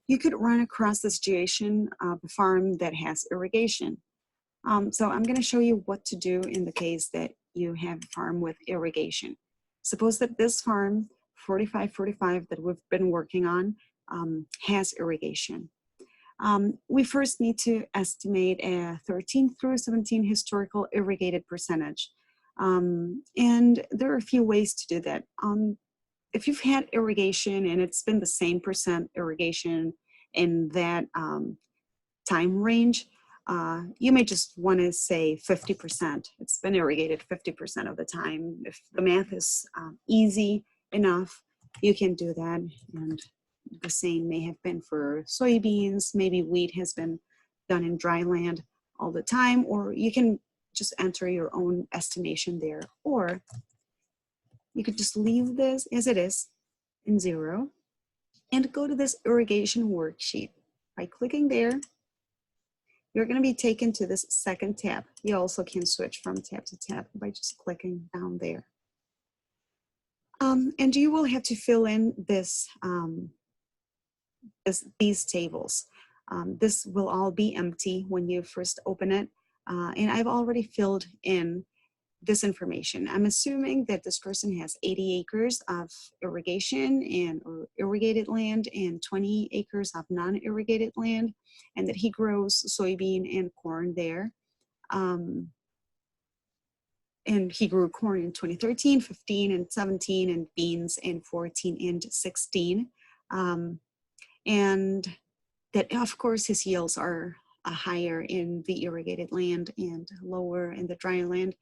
you could run across the situation of a farm that has irrigation. So I'm going to show you what to do in the case that you have a farm with irrigation. Suppose that this farm, 4545, that we've been working on, has irrigation. We first need to estimate a 13 through 17 historical irrigated percentage. And there are a few ways to do that. If you've had irrigation and it's been the same percent irrigation in that time range, you may just want to say 50%. It's been irrigated 50% of the time. If the math is easy enough, you can do that. And the same may have been for soybeans. Maybe wheat has been done in dry land all the time, or you can just enter your own estimation there. Or you could just leave this as it is in 0 and go to this irrigation worksheet. By clicking there, you're going to be taken to this second tab. You also can switch from tab to tab by just clicking down there. And you will have to fill in this, these tables. This will all be empty when you first open it. And I've already filled in this information. I'm assuming that this person has 80 acres of irrigation or irrigated land and 20 acres of non-irrigated land, and that he grows soybean and corn there. And he grew corn in 2013, 15, and 17, and beans in 14 and 16. And that, of course, his yields are higher in the irrigated land and lower in the dry land,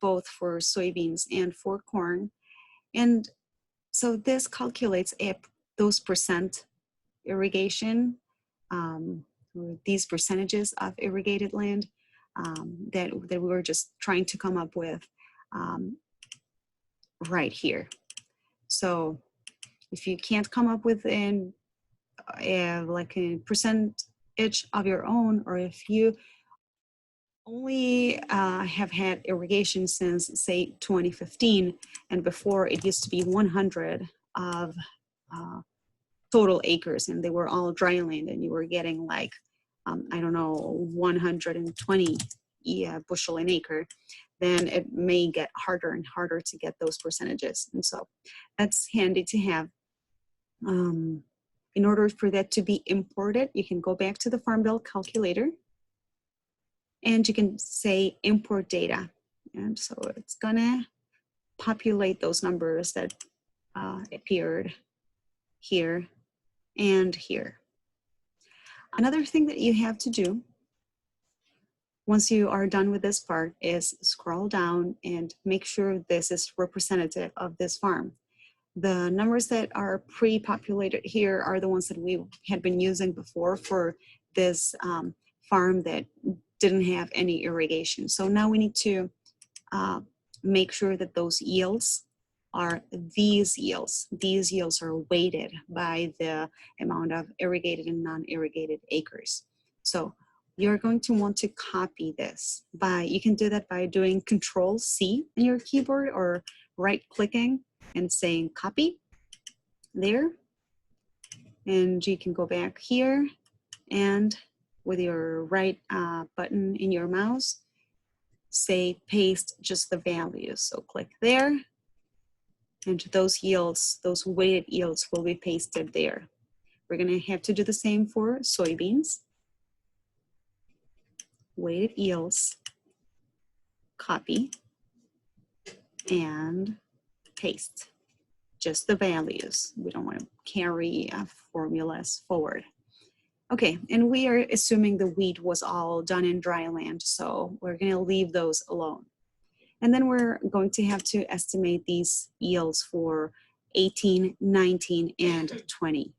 both for soybeans and for corn. And so this calculates those percent irrigation, these percentages of irrigated land that we were just trying to come up with right here. So if you can't come up with like a percentage of your own, or if you only have had irrigation since, say, 2015, and before it used to be 100 of total acres, and they were all dry land, and you were getting like, I don't know, 120 bushel an acre, then it may get harder and harder to get those percentages. And so that's handy to have. In order for that to be imported, you can go back to the Farm Bill calculator, and you can say import data. And so it's gonna populate those numbers that appeared here and here. Another thing that you have to do once you are done with this part is scroll down and make sure this is representative of this farm. The numbers that are pre-populated here are the ones that we had been using before for this farm that didn't have any irrigation. So now we need to make sure that those yields are these yields. These yields are weighted by the amount of irrigated and non-irrigated acres. So you're going to want to copy this you can do that by doing Control-C on your keyboard, or right-clicking and saying copy there. And you can go back here and with your right button in your mouse, say paste just the values. So click there, and those yields, those weighted yields will be pasted there. We're gonna have to do the same for soybeans. Weighted yields, copy, and paste. Just the values. We don't want to carry formulas forward. Okay, and we are assuming the wheat was all done in dry land, so we're going to leave those alone. And then we're going to have to estimate these yields for 18, 19, and 20.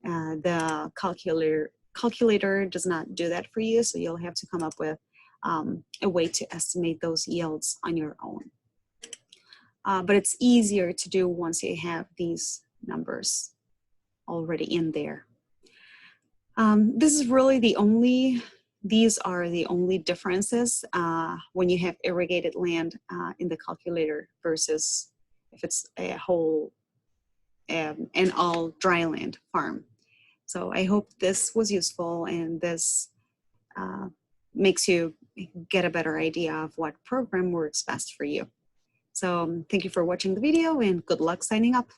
The calculator does not do that for you, so you'll have to come up with a way to estimate those yields on your own. But it's easier to do once you have these numbers already in there. This is really these are the only differences when you have irrigated land in the calculator versus if it's a whole, an all dry land farm. So I hope this was useful and this makes you get a better idea of what program works best for you. So thank you for watching the video and good luck signing up.